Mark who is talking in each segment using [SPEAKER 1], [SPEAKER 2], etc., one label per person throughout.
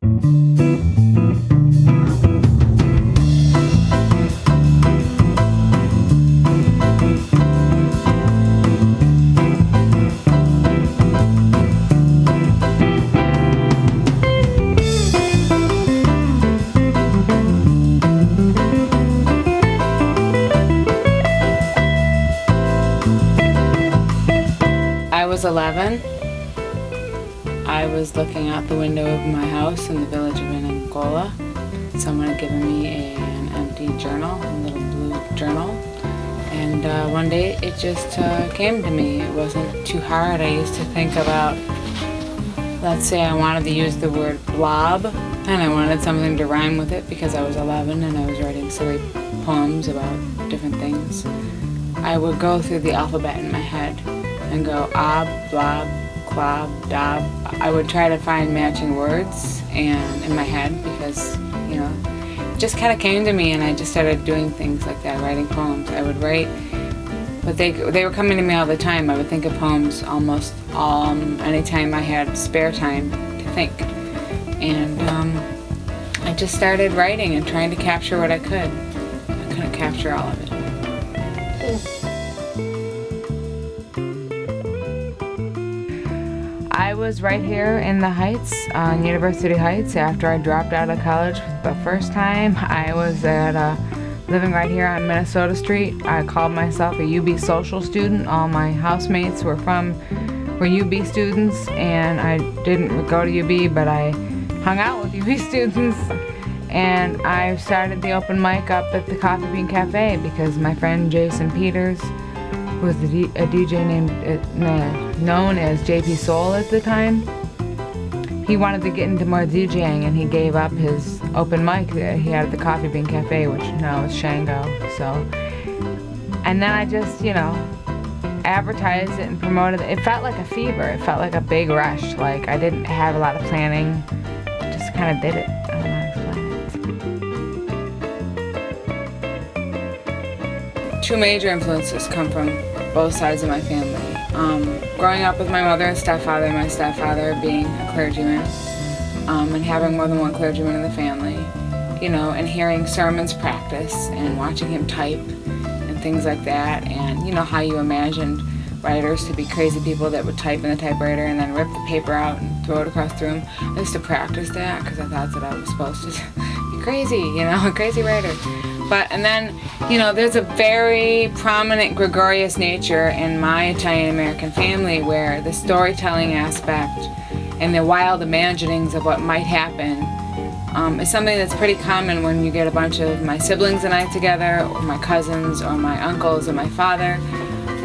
[SPEAKER 1] I was 11. I was looking out the window of my house in the village of Angola. Someone had given me an empty journal, a little blue journal, and one day it just came to me. It wasn't too hard. I used to think about, let's say I wanted to use the word blob, and I wanted something to rhyme with it because I was 11 and I was writing silly poems about different things. I would go through the alphabet in my head and go ob, blob, clob, dob. I would try to find matching words and in my head because, you know, it just kind of came to me, and I just started doing things like that, writing poems. I would write, but they were coming to me all the time. I would think of poems almost anytime I had spare time to think. And I just started writing and trying to capture what I could. I couldn't capture all of it. I was right here in the Heights, on University Heights, after I dropped out of college for the first time. I was living right here on Minnesota Street. I called myself a UB social student. All my housemates were UB students, and I didn't go to UB, but I hung out with UB students. And I started the open mic up at the Coffee Bean Cafe because my friend Jason Peters, who was a DJ known as JP Soul at the time, he wanted to get into more DJing, and he gave up his open mic that he had at the Coffee Bean Cafe, which now is Shango. So, and then I just, you know, advertised it and promoted it. It felt like a fever. It felt like a big rush. Like I didn't have a lot of planning. Just kind of did it. I don't know how to explain it. Two major influences come from both sides of my family. Growing up with my mother and stepfather, my stepfather being a clergyman, and having more than one clergyman in the family, you know, and hearing sermons practice and watching him type and things like that, and you know how you imagined writers to be crazy people that would type in the typewriter and then rip the paper out and throw it across the room. I used to practice that because I thought that I was supposed to be crazy, you know, a crazy writer. And then, you know, there's a very prominent gregarious nature in my Italian-American family where the storytelling aspect and the wild imaginings of what might happen is something that's pretty common when you get a bunch of my siblings and I together, or my cousins, or my uncles, or my father.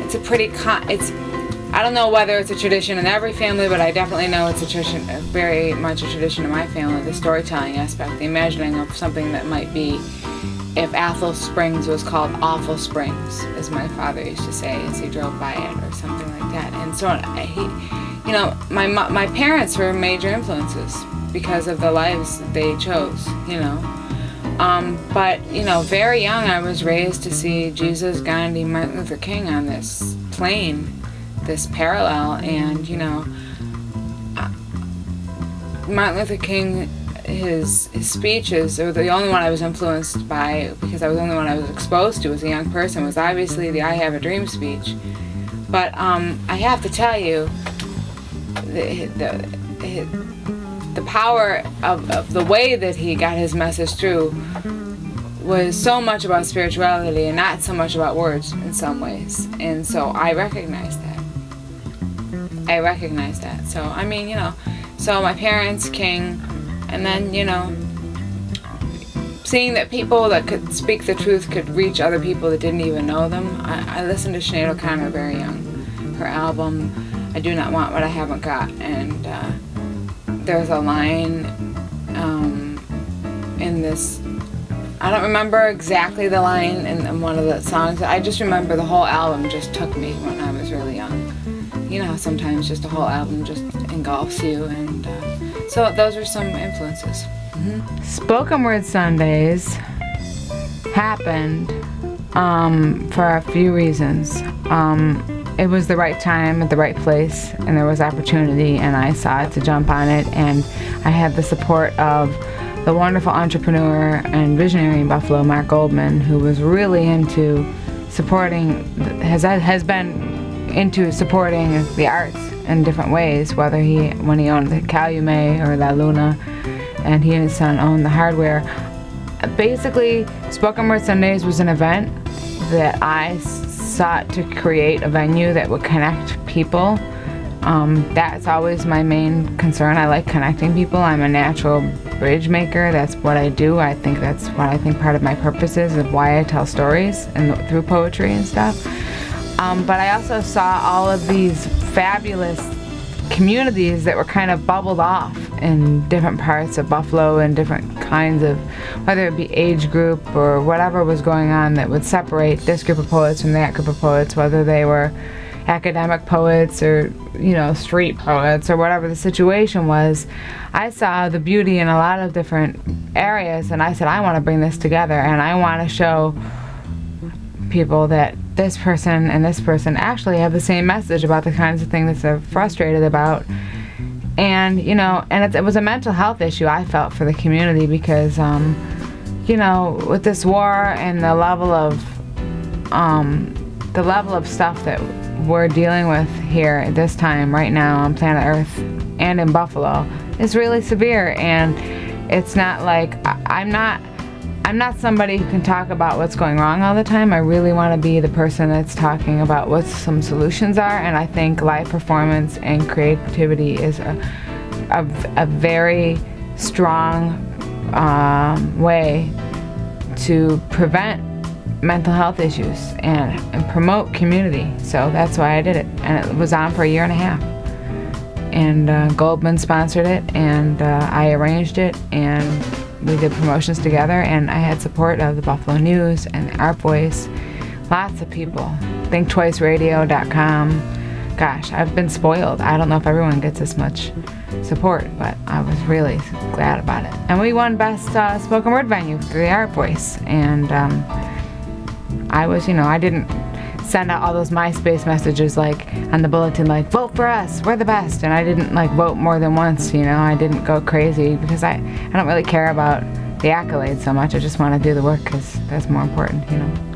[SPEAKER 1] It's a pretty, I don't know whether it's a tradition in every family, but I definitely know it's a tradition, very much a tradition in my family, the storytelling aspect, the imagining of something that might be, if Athol Springs was called Awful Springs, as my father used to say as he drove by it, or something like that. And so you know, my parents were major influences because of the lives that they chose, you know. But, you know, very young I was raised to see Jesus, Gandhi, Martin Luther King on this plane, this parallel, and, you know, Martin Luther King, his speeches, or the only one I was influenced by, because I was the only one I was exposed to as a young person, was obviously the I Have a Dream speech. But I have to tell you, the power of the way that he got his message through was so much about spirituality and not so much about words in some ways. And so I recognized that. So, I mean, you know, so my parents, King, and then, you know, seeing that people that could speak the truth could reach other people that didn't even know them. I listened to Sinead O'Connor very young. Her album, I Do Not Want What I Haven't Got, and there's a line in this, I don't remember exactly the line in one of the songs. I just remember the whole album just took me when I was really young. You know how sometimes just a whole album just engulfs you, and so those were some influences. Spoken Word Sundays happened for a few reasons. it was the right time at the right place, and there was opportunity, and I saw it to jump on it, and I had the support of the wonderful entrepreneur and visionary in Buffalo, Mark Goldman, who was really into supporting, has been into supporting the arts in different ways, whether when he owned the Calumet or La Luna, and he and his son owned the hardware. Basically, Spoken Word Sundays was an event that I sought to create a venue that would connect people. That's always my main concern. I like connecting people. I'm a natural bridge maker. That's what I do. I think that's what I think part of my purpose is, of why I tell stories and through poetry and stuff. But I also saw all of these fabulous communities that were kind of bubbled off in different parts of Buffalo and different kinds of, whether it be age group or whatever was going on that would separate this group of poets from that group of poets, whether they were academic poets or, you know, street poets or whatever the situation was. I saw the beauty in a lot of different areas, and I said, I want to bring this together, and I want to show people that this person and this person actually have the same message about the kinds of things that they're frustrated about. And, you know, and it was a mental health issue, I felt, for the community, because, you know, with this war and the level of stuff that we're dealing with here at this time right now on planet Earth and in Buffalo is really severe. And it's not like, I'm not somebody who can talk about what's going wrong all the time. I really want to be the person that's talking about what some solutions are, and I think live performance and creativity is a very strong way to prevent mental health issues and promote community. So that's why I did it, and it was on for a year and a half. And Goldman sponsored it, and I arranged it, and we did promotions together, and I had support of the Buffalo News and the Art Voice, lots of people. ThinkTwiceRadio.com. Gosh, I've been spoiled. I don't know if everyone gets this much support, but I was really glad about it. And we won Best Spoken Word Venue through the Art Voice, and I was, you know, I didn't send out all those MySpace messages like on the bulletin, like, vote for us, we're the best, and I didn't like vote more than once, you know. I didn't go crazy because I don't really care about the accolades so much. I just want to do the work because that's more important, you know.